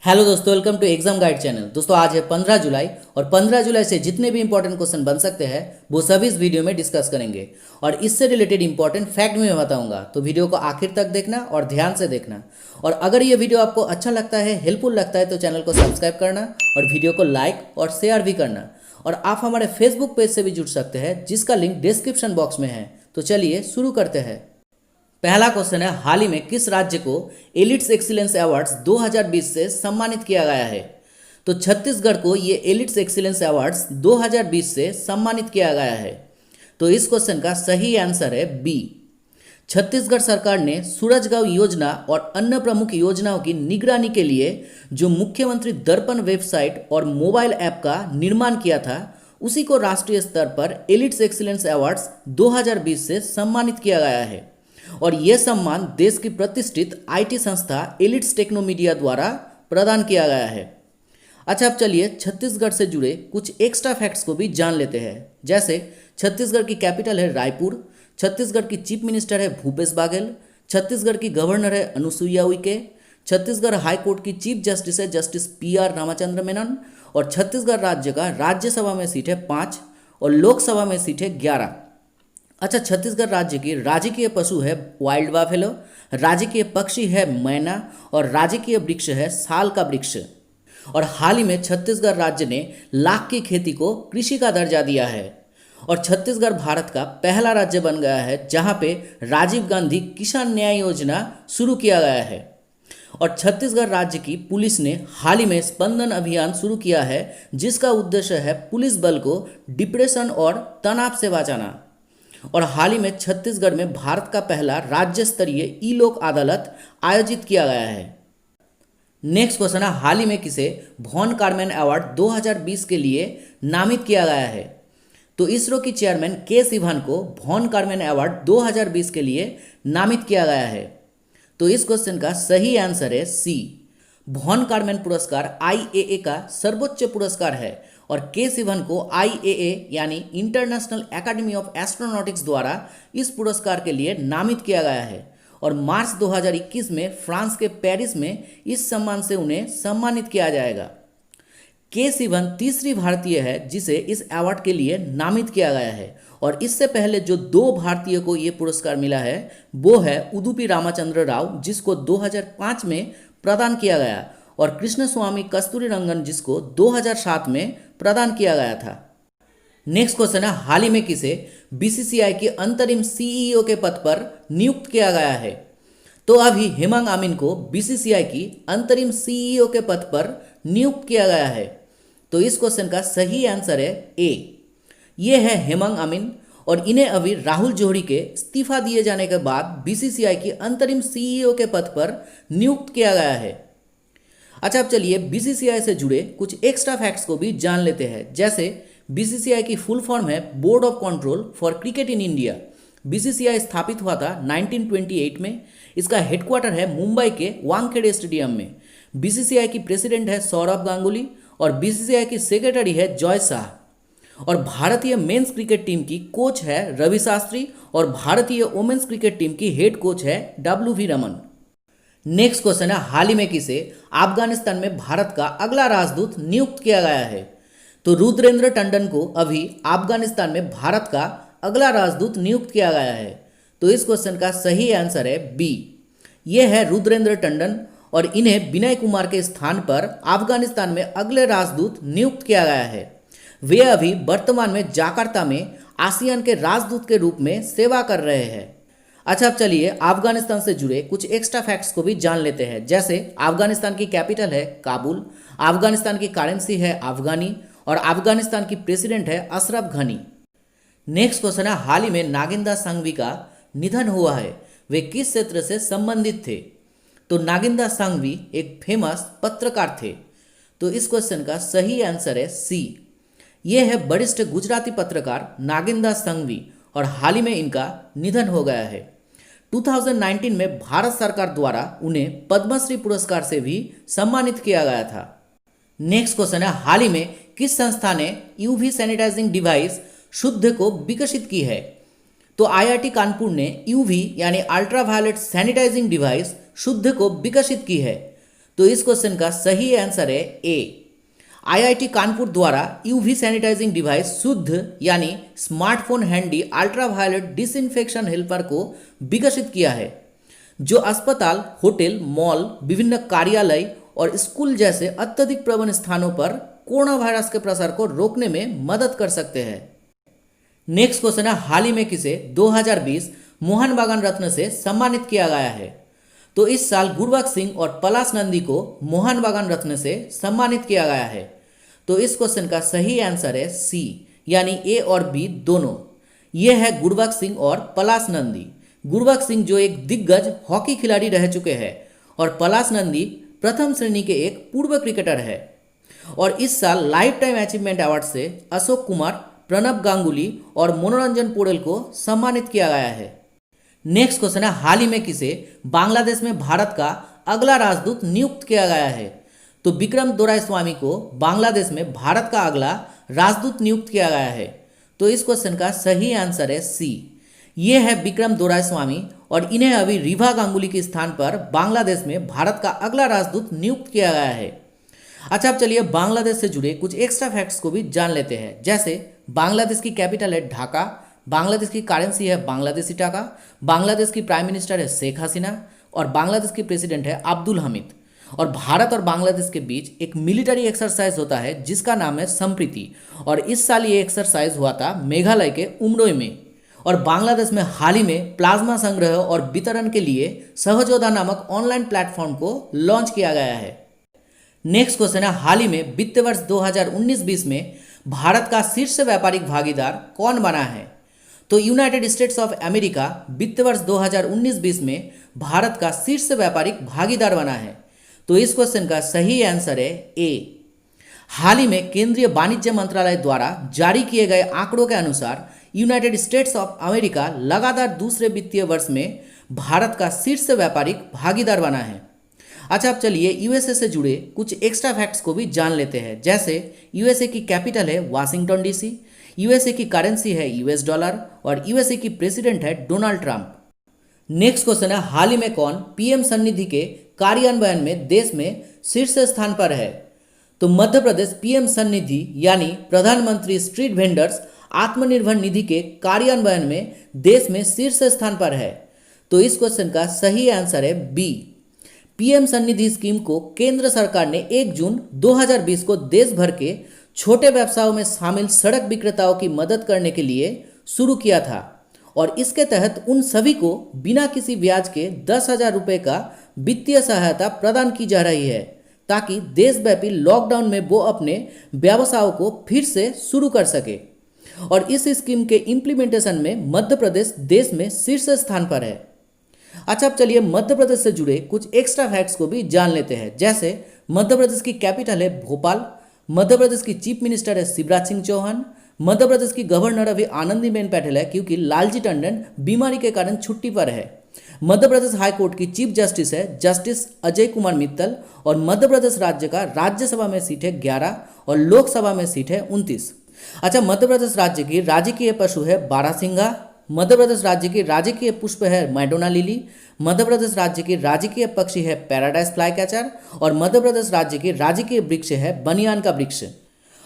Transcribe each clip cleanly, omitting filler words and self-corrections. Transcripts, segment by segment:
Hello दोस्तों, welcome to exam guide channel. दोस्तों आज है 15 जुलाई और 15 जुलाई से जितने भी इंपॉर्टेंट क्वेश्चन बन सकते हैं वो सभी इस वीडियो में डिस्कस करेंगे और इससे रिलेटेड इंपॉर्टेंट फैक्ट मैं बताऊंगा। तो वीडियो को आखिर तक देखना और ध्यान से देखना। और अगर ये वीडियो आपको अच्छा लगता है, हेल्पफुल लगता है तो चैनल को सब्सक्राइब करना और वीडियो को लाइक और शेयर भी करना। और आप हमारे फेसबुक पेज से भी जुड़ सकते हैं जिसका लिंक डिस्क्रिप्शन बॉक्स में है। तो चलिए शुरू करते हैं। पहला क्वेश्चन है, हाल ही में किस राज्य को एलिट्स एक्सीलेंस अवार्ड्स 2020 से सम्मानित किया गया है? तो छत्तीसगढ़ को ये एलिट्स एक्सीलेंस अवार्ड्स 2020 से सम्मानित किया गया है। तो इस क्वेश्चन का सही आंसर है बी। छत्तीसगढ़ सरकार ने सूरजगांव योजना और अन्य प्रमुख योजनाओं की निगरानी के लिए जो मुख्यमंत्री दर्पण वेबसाइट और मोबाइल ऐप का निर्माण किया था, उसी को राष्ट्रीय स्तर पर एलिट्स एक्सीलेंस अवार्ड्स 2020 से सम्मानित किया गया है। और यह सम्मान देश की प्रतिष्ठित आईटी संस्था एलिट्स टेक्नोमीडिया द्वारा प्रदान किया गया है। अच्छा, अब चलिए छत्तीसगढ़ से जुड़े कुछ एक्स्ट्रा फैक्ट्स को भी जान लेते हैं। जैसे छत्तीसगढ़ की कैपिटल है रायपुर, छत्तीसगढ़ की चीफ मिनिस्टर है भूपेश बाघेल, छत्तीसगढ़ की गवर्नर है अनुसुईया उइके, छत्तीसगढ़ हाई कोर्ट की चीफ जस्टिस है जस्टिस PR रामाचंद्र मेनन, और छत्तीसगढ़ राज्य का राज्यसभा में सीट है 5 और लोकसभा में सीट है 11। अच्छा, छत्तीसगढ़ राज्य की राजकीय पशु है वाइल्ड बाफेलो, राजकीय पक्षी है मैना और राजकीय वृक्ष है साल का वृक्ष। और हाल ही में छत्तीसगढ़ राज्य ने लाख की खेती को कृषि का दर्जा दिया है। और छत्तीसगढ़ भारत का पहला राज्य बन गया है जहां पे राजीव गांधी किसान न्याय योजना शुरू किया गया है। और छत्तीसगढ़ राज्य की पुलिस ने हाल ही में स्पंदन अभियान शुरू किया है जिसका उद्देश्य है पुलिस बल को डिप्रेशन और तनाव से बचाना। और हाल ही में छत्तीसगढ़ में भारत का पहला राज्य स्तरीय ई लोक अदालत आयोजित किया गया है। नेक्स्ट क्वेश्चन है, हाल ही में किसे वॉन कार्मेन अवार्ड 2020 के लिए नामित किया गया है? तो इसरो की चेयरमैन के सिवान को वॉन कार्मेन अवार्ड 2020 के लिए नामित किया गया है। तो इस क्वेश्चन का सही आंसर है सी। वॉन कार्मेन पुरस्कार IAA का सर्वोच्च पुरस्कार है और के सिवन को IAA यानी इंटरनेशनल एकेडमी ऑफ एस्ट्रोनॉटिक्स द्वारा इस पुरस्कार के लिए नामित किया गया है। और मार्च 2021 में फ्रांस के पेरिस में इस सम्मान से उन्हें सम्मानित किया जाएगा। के सिवन तीसरी भारतीय है जिसे इस अवार्ड के लिए नामित किया गया है। और इससे पहले जो 2 भारतीय को ये पुरस्कार मिला है वो है उदुपी रामचंद्र राव जिसको 2005 में प्रदान किया गया और कृष्ण स्वामी कस्तूरी रंगन जिसको 2007 में प्रदान किया गया था। नेक्स्ट क्वेश्चन है, हाल ही में किसे BCCI के अंतरिम CEO के पद पर नियुक्त किया गया है? तो अभी हेमंग आमिन को BCCI की अंतरिम CEO के पद पर नियुक्त किया गया है। तो इस क्वेश्चन का सही आंसर है ए। ये है हेमंग आमिन और इन्हें अभी राहुल जोहरी के इस्तीफा दिए जाने के बाद BCCI की अंतरिम CEO के पद पर नियुक्त किया गया है। अच्छा, अब चलिए BCCI से जुड़े कुछ एक्स्ट्रा फैक्ट्स को भी जान लेते हैं। जैसे BCCI की फुल फॉर्म है board of control for cricket in India. BCCI स्थापित हुआ था 1928 में। इसका हेडक्वार्टर है मुंबई के वानखेड़े स्टेडियम में। BCCI की प्रेसिडेंट है सौरभ गांगुली और BCCI की सेक्रेटरी है जॉय शाह। और भारतीय मेंस क्रिकेट टीम की कोच है रवि शास्त्री और भारतीय वुमेन्स क्रिकेट टीम की हेड कोच है WV रमन। नेक्स्ट क्वेश्चन है, हाल ही में किसे अफगानिस्तान में भारत का अगला राजदूत नियुक्त किया गया है? तो रुद्रेंद्र टंडन को अभी अफगानिस्तान में भारत का अगला राजदूत नियुक्त किया गया है। तो इस क्वेश्चन का सही आंसर है बी। ये है रुद्रेंद्र टंडन और इन्हें विनय कुमार के स्थान पर अफगानिस्तान में अगले राजदूत नियुक्त किया गया है। वे अभी वर्तमान में जाकार्ता में आसियान के राजदूत के रूप में सेवा कर रहे हैं। अच्छा, अब चलिए अफगानिस्तान से जुड़े कुछ एक्स्ट्रा फैक्ट्स को भी जान लेते हैं। जैसे अफगानिस्तान की कैपिटल है काबुल, अफगानिस्तान की करेंसी है अफगानी और अफगानिस्तान की प्रेसिडेंट है अशरफ घनी। नेक्स्ट क्वेश्चन है, हाल ही में नागिंदा सांघवी का निधन हुआ है, वे किस क्षेत्र से संबंधित थे? तो नागिंदा सांघवी एक फेमस पत्रकार थे। तो इस क्वेश्चन का सही आंसर है सी। ये है वरिष्ठ गुजराती पत्रकार नागिंदा सांघवी और हाल ही में इनका निधन हो गया है। 2019 में भारत सरकार द्वारा उन्हें पद्मश्री पुरस्कार से भी सम्मानित किया गया था। नेक्स्ट क्वेश्चन है, हाल ही में किस संस्था ने UV सैनिटाइजिंग डिवाइस शुद्ध को विकसित की है? तो IIT कानपुर ने UV यानी अल्ट्रावायलेट सैनिटाइजिंग डिवाइस शुद्ध को विकसित की है। तो इस क्वेश्चन का सही आंसर है ए। आईआईटी कानपुर द्वारा यूवी सैनिटाइजिंग डिवाइस शुद्ध यानी smartphone handy ultraviolet disinfection helper को विकसित किया है, जो अस्पताल, होटल, मॉल, विभिन्न कार्यालय और स्कूल जैसे अत्यधिक प्रवण स्थानों पर कोरोना वायरस के प्रसार को रोकने में मदद कर सकते हैं। नेक्स्ट क्वेश्चन है, हाल ही में किसे 2020 मोहन बागान रत्न से सम्मानित किया गया है? तो इस साल गुरबख्श सिंह और पलाश नंदी को मोहन बागान रत्न से सम्मानित किया गया है। तो इस क्वेश्चन का सही आंसर है सी, यानी ए और बी दोनों। ये है गुरबख्श सिंह और पलाश नंदी। गुरबख्श सिंह जो एक दिग्गज हॉकी खिलाड़ी रह चुके हैं और पलाश नंदी प्रथम श्रेणी के एक पूर्व क्रिकेटर है। और इस साल लाइफ टाइम अचीवमेंट अवार्ड से अशोक कुमार, प्रणब गांगुली और मनोरंजन पौडेल को सम्मानित किया गया है। नेक्स्ट क्वेश्चन है, हाल ही में किसे बांग्लादेश में भारत का अगला राजदूत नियुक्त किया गया है? तो विक्रम दोराईस्वामी को बांग्लादेश में भारत का अगला राजदूत नियुक्त किया गया है। तो इस क्वेश्चन का सही आंसर है सी। ये है विक्रम दोराईस्वामी और इन्हें अभी रीवा गांगुली के स्थान पर बांग्लादेश में भारत का अगला राजदूत नियुक्त किया गया है। अच्छा, अब चलिए बांग्लादेश से जुड़े कुछ एक्स्ट्रा फैक्ट्स को भी जान लेते हैं। जैसे बांग्लादेश की कैपिटल है ढाका, बांग्लादेश की करेंसी है बांग्लादेशी टाका, बांग्लादेश की प्राइम मिनिस्टर है शेख हसीना और बांग्लादेश की प्रेसिडेंट है अब्दुल हमीद। और भारत और बांग्लादेश के बीच एक मिलिट्री एक्सरसाइज होता है जिसका नाम है संप्रीति, और इस साल ये एक्सरसाइज हुआ था मेघालय के उमरोई में। और बांग्लादेश में हाल ही में प्लाज्मा संग्रह और वितरण के लिए सहजोधा नामक ऑनलाइन प्लेटफॉर्म को लॉन्च किया गया है। नेक्स्ट क्वेश्चन है, हाल ही में वित्त वर्ष 2019-20 में भारत का शीर्ष व्यापारिक भागीदार कौन बना है? तो यूनाइटेड स्टेट्स ऑफ अमेरिका वित्त वर्ष 2019-20 में भारत का शीर्ष व्यापारिक भागीदार बना है। तो इस क्वेश्चन का सही आंसर है ए। हाल ही में केंद्रीय वाणिज्य मंत्रालय द्वारा जारी किए गए आंकड़ों के अनुसार यूनाइटेड स्टेट्स ऑफ अमेरिका लगातार दूसरे वित्तीय वर्ष में भारत का शीर्ष व्यापारिक भागीदार बना है। अच्छा, अब चलिए यूएसए से जुड़े कुछ एक्स्ट्रा फैक्ट्स को भी जान लेते हैं। जैसे यूएसए की कैपिटल है वाशिंगटन डीसी, यूएसए की करेंसी है यूएस डॉलर और यूएसए की प्रेसिडेंट है डोनाल्ड ट्रंप। नेक्स्ट क्वेश्चन है, हाल ही में कौन पीएम सन्निधि के कार्यान्वयन में देश में शीर्ष स्थान पर है? तो मध्य प्रदेश पीएम सन्निधि यानी प्रधानमंत्री स्ट्रीट वेंडर्स आत्मनिर्भर निधि के कार्यान्वयन में देश में शीर्ष स्थान पर है। तो इस क्वेश्चन का सही आंसर है बी। पीएम सन्निधि स्कीम को केंद्र सरकार ने 1 जून 2020 को देश भर के छोटे व्यवसायों में शामिल सड़क विक्रेताओं की मदद करने के लिए शुरू किया था और इसके तहत उन सभी को बिना किसी ब्याज के 10,000 रुपये का वित्तीय सहायता प्रदान की जा रही है ताकि देशव्यापी लॉकडाउन में वो अपने व्यवसायों को फिर से शुरू कर सके। और इस स्कीम के इम्प्लीमेंटेशन में मध्य प्रदेश देश में शीर्ष स्थान पर है। अच्छा, अब चलिए मध्य प्रदेश से जुड़े कुछ एक्स्ट्रा फैक्ट्स को भी जान लेते हैं। जैसे मध्य प्रदेश की कैपिटल है भोपाल, मध्य प्रदेश की चीफ मिनिस्टर है शिवराज सिंह चौहान, मध्य प्रदेश की गवर्नर अभी आनंदीबेन पटेल है क्योंकि लालजी टंडन बीमारी के कारण छुट्टी पर है। मध्य प्रदेश हाई कोर्ट की चीफ जस्टिस है जस्टिस अजय कुमार मित्तल और मध्य प्रदेश राज्य का राज्यसभा में सीट है 11 और लोकसभा में सीट है 29। अच्छा, मध्य प्रदेश राज्य की राजकीय पशु है बारहसिंघा, मध्य प्रदेश राज्य की राजकीय पुष्प है मैडोना लिली, मध्य प्रदेश राज्य की राजकीय पक्षी है पैराडाइज फ्लाई कैचर और मध्य प्रदेश राज्य की राजकीय वृक्ष है बनियान का वृक्ष।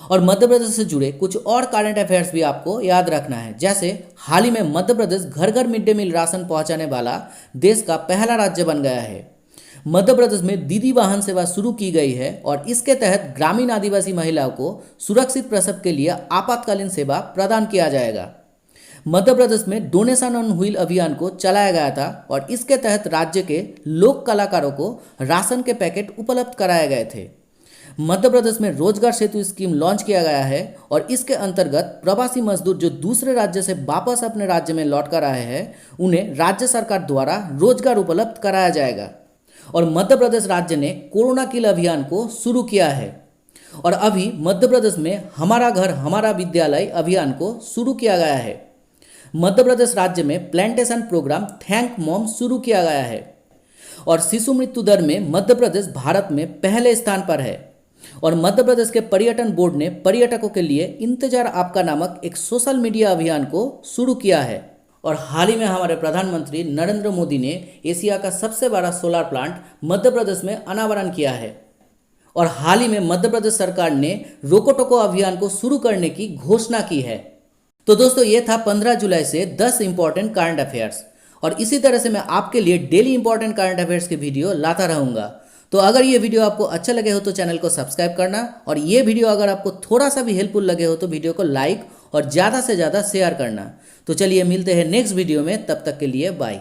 और मध्य प्रदेश से जुड़े कुछ और करंट अफेयर्स भी आपको याद रखना है। जैसे हाल ही में मध्य प्रदेश घर घर मिड डे मील राशन पहुंचाने वाला देश का पहला राज्य बन गया है। मध्य प्रदेश में दीदी वाहन सेवा शुरू की गई है और इसके तहत ग्रामीण आदिवासी महिलाओं को सुरक्षित प्रसव के लिए आपातकालीन सेवा प्रदान किया जाएगा। मध्य प्रदेश में डोनेशन ऑन व्हील अभियान को चलाया गया था और इसके तहत राज्य के लोक कलाकारों को राशन के पैकेट उपलब्ध कराए गए थे। मध्य प्रदेश में रोजगार सेतु स्कीम लॉन्च किया गया है और इसके अंतर्गत प्रवासी मजदूर जो दूसरे राज्य से वापस अपने राज्य में लौट कर आए हैं उन्हें राज्य सरकार द्वारा रोजगार उपलब्ध कराया जाएगा। और मध्य प्रदेश राज्य ने कोरोना किल अभियान को शुरू किया है और अभी मध्य प्रदेश में हमारा घर हमारा विद्यालय अभियान को शुरू किया गया है। मध्य प्रदेश राज्य में प्लांटेशन प्रोग्राम थैंक मॉम शुरू किया गया है और शिशु मृत्यु दर में मध्य प्रदेश भारत में पहले स्थान पर है। और मध्य प्रदेश के पर्यटन बोर्ड ने पर्यटकों के लिए इंतजार आपका नामक एक सोशल मीडिया अभियान को शुरू किया है। और हाल ही में हमारे प्रधानमंत्री नरेंद्र मोदी ने एशिया का सबसे बड़ा सोलर प्लांट मध्य प्रदेश में अनावरण किया है। और हाल ही में मध्य प्रदेश सरकार ने रोको टोको अभियान को शुरू करने की घोषणा की है। तो दोस्तों ये था 15 जुलाई से 10 इंपॉर्टेंट करंट अफेयर्स, और इसी तरह से मैं आपके लिए डेली इंपॉर्टेंट करंट अफेयर्स के वीडियो लाता रहूंगा। तो अगर ये वीडियो आपको अच्छा लगे हो तो चैनल को सब्सक्राइब करना, और ये वीडियो अगर आपको थोड़ा सा भी हेल्पफुल लगे हो तो वीडियो को लाइक और ज़्यादा से ज़्यादा शेयर करना। तो चलिए मिलते हैं नेक्स्ट वीडियो में, तब तक के लिए बाय।